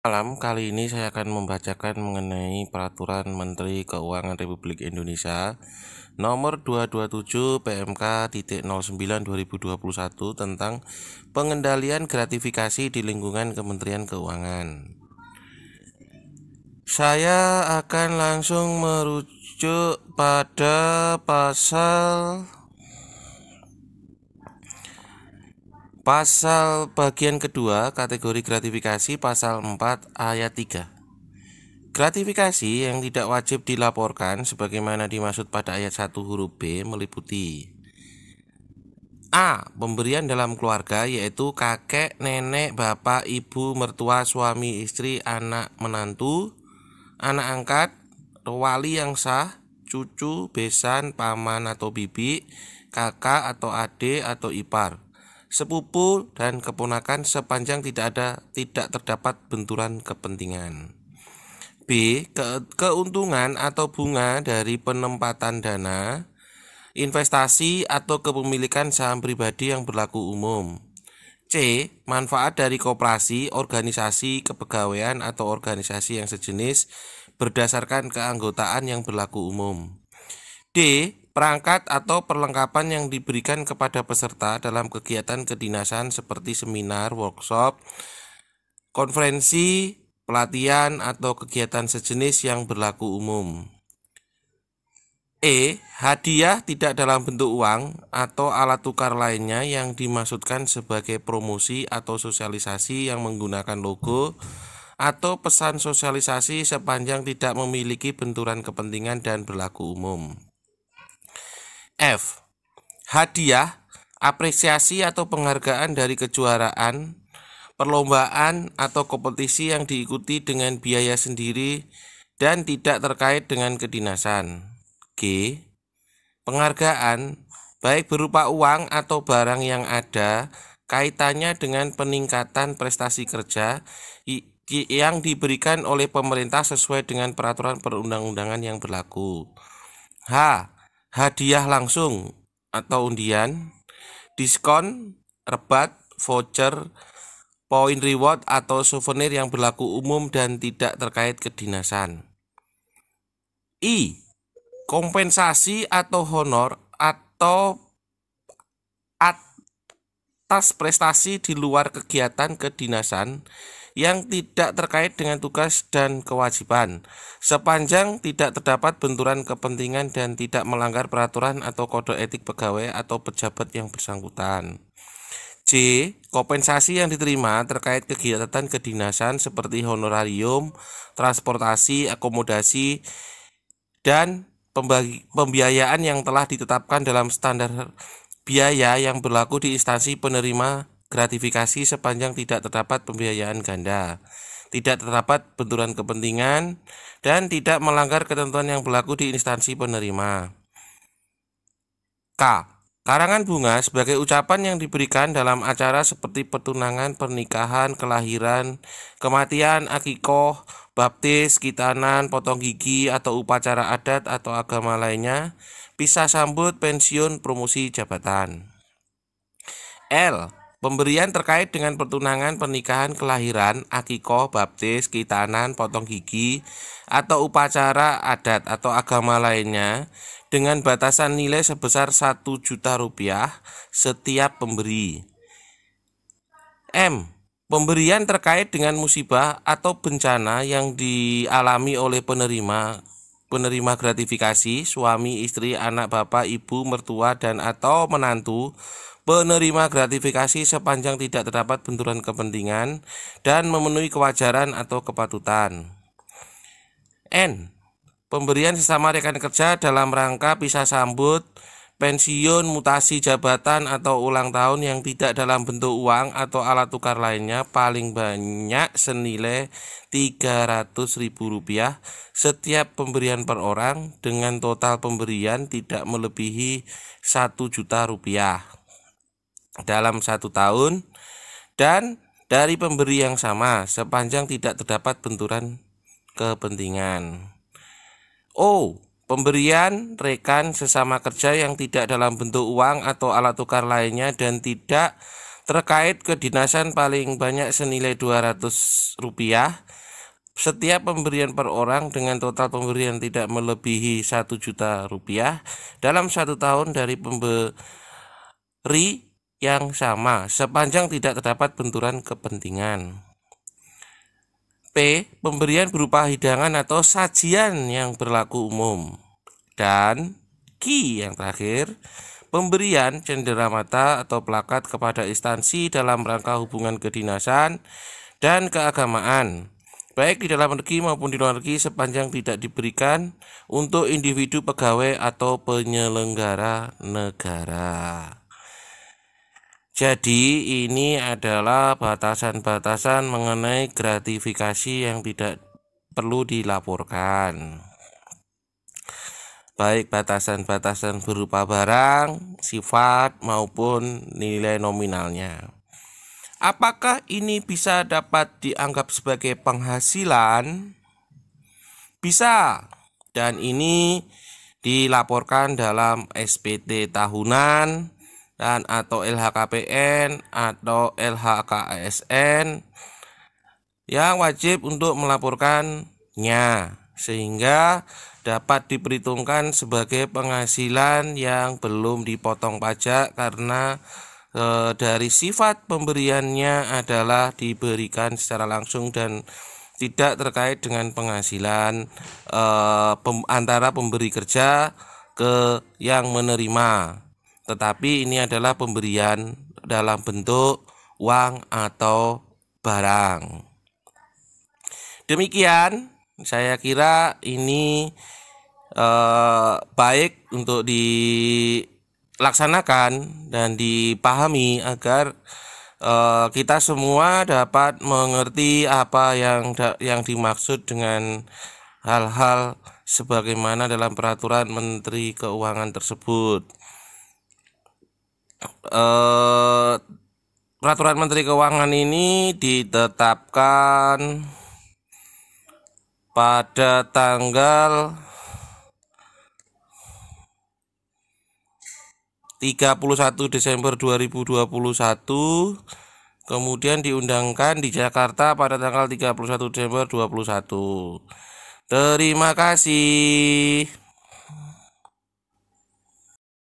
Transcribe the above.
Malam kali ini saya akan membacakan mengenai Peraturan Menteri Keuangan Republik Indonesia Nomor 227 PMK.09/2021 tentang pengendalian gratifikasi di lingkungan Kementerian Keuangan. Saya akan langsung merujuk pada Pasal bagian kedua kategori gratifikasi pasal 4 ayat 3. Gratifikasi yang tidak wajib dilaporkan sebagaimana dimaksud pada ayat 1 huruf B meliputi A. Pemberian dalam keluarga yaitu kakek, nenek, bapak, ibu, mertua, suami, istri, anak, menantu, anak angkat, wali yang sah, cucu, besan, paman atau bibi, kakak atau adik atau ipar, sepupu dan keponakan sepanjang tidak terdapat benturan kepentingan. B. Keuntungan atau bunga dari penempatan dana, investasi atau kepemilikan saham pribadi yang berlaku umum. C. Manfaat dari koperasi, organisasi, kepegawaian atau organisasi yang sejenis berdasarkan keanggotaan yang berlaku umum. D. Perangkat atau perlengkapan yang diberikan kepada peserta dalam kegiatan kedinasan seperti seminar, workshop, konferensi, pelatihan, atau kegiatan sejenis yang berlaku umum. E. Hadiah tidak dalam bentuk uang atau alat tukar lainnya yang dimaksudkan sebagai promosi atau sosialisasi yang menggunakan logo atau pesan sosialisasi sepanjang tidak memiliki benturan kepentingan dan berlaku umum. F. Hadiah, apresiasi atau penghargaan dari kejuaraan, perlombaan atau kompetisi yang diikuti dengan biaya sendiri dan tidak terkait dengan kedinasan. G. Penghargaan, baik berupa uang atau barang yang ada kaitannya dengan peningkatan prestasi kerja yang diberikan oleh pemerintah sesuai dengan peraturan perundang-undangan yang berlaku. H. Hadiah langsung atau undian, diskon, rebat, voucher, poin reward atau souvenir yang berlaku umum dan tidak terkait kedinasan. I. Kompensasi atau honor atau atas prestasi di luar kegiatan kedinasan yang tidak terkait dengan tugas dan kewajiban, sepanjang tidak terdapat benturan kepentingan dan tidak melanggar peraturan atau kode etik pegawai atau pejabat yang bersangkutan. J. Kompensasi yang diterima terkait kegiatan kedinasan seperti honorarium, transportasi, akomodasi, dan pembiayaan yang telah ditetapkan dalam standar biaya yang berlaku di instansi penerima gratifikasi sepanjang tidak terdapat pembiayaan ganda, tidak terdapat benturan kepentingan, dan tidak melanggar ketentuan yang berlaku di instansi penerima. K. Karangan bunga sebagai ucapan yang diberikan dalam acara seperti pertunangan, pernikahan, kelahiran, kematian, akikoh, baptis, khitanan, potong gigi, atau upacara adat atau agama lainnya, pisah sambut, pensiun, promosi jabatan. L. Pemberian terkait dengan pertunangan, pernikahan, kelahiran, akikoh, baptis, khitanan, potong gigi, atau upacara adat atau agama lainnya dengan batasan nilai sebesar Rp1.000.000 setiap pemberi. M. Pemberian terkait dengan musibah atau bencana yang dialami oleh penerima gratifikasi, suami, istri, anak, bapak, ibu, mertua, dan atau menantu penerima gratifikasi sepanjang tidak terdapat benturan kepentingan dan memenuhi kewajaran atau kepatutan. N. Pemberian sesama rekan kerja dalam rangka pisah sambut, pensiun, mutasi jabatan, atau ulang tahun yang tidak dalam bentuk uang atau alat tukar lainnya paling banyak senilai Rp300.000 setiap pemberian per orang dengan total pemberian tidak melebihi Rp1.000.000 dalam 1 tahun dan dari pemberi yang sama sepanjang tidak terdapat benturan kepentingan. O. Pemberian rekan sesama kerja yang tidak dalam bentuk uang atau alat tukar lainnya dan tidak terkait kedinasan paling banyak senilai Rp200 setiap pemberian per orang dengan total pemberian tidak melebihi 1 juta rupiah dalam 1 tahun dari pemberi yang sama sepanjang tidak terdapat benturan kepentingan. P. Pemberian berupa hidangan atau sajian yang berlaku umum. Dan Q yang terakhir, pemberian cenderamata atau plakat kepada instansi dalam rangka hubungan kedinasan dan keagamaan, baik di dalam negeri maupun di luar negeri sepanjang tidak diberikan untuk individu pegawai atau penyelenggara negara. Jadi ini adalah batasan-batasan mengenai gratifikasi yang tidak perlu dilaporkan. Baik batasan-batasan berupa barang, sifat, maupun nilai nominalnya. Apakah ini bisa dapat dianggap sebagai penghasilan? Bisa, dan ini dilaporkan dalam SPT tahunan dan atau LHKPN atau LHKASN yang wajib untuk melaporkannya, sehingga dapat diperhitungkan sebagai penghasilan yang belum dipotong pajak karena dari sifat pemberiannya adalah diberikan secara langsung dan tidak terkait dengan penghasilan antara pemberi kerja ke yang menerima, tetapi ini adalah pemberian dalam bentuk uang atau barang. Demikian, saya kira ini baik untuk dilaksanakan dan dipahami agar kita semua dapat mengerti apa yang dimaksud dengan hal-hal sebagaimana dalam peraturan Menteri Keuangan tersebut. Peraturan Menteri Keuangan ini ditetapkan pada tanggal 31 Desember 2021, kemudian diundangkan di Jakarta pada tanggal 31 Desember 2021. Terima kasih.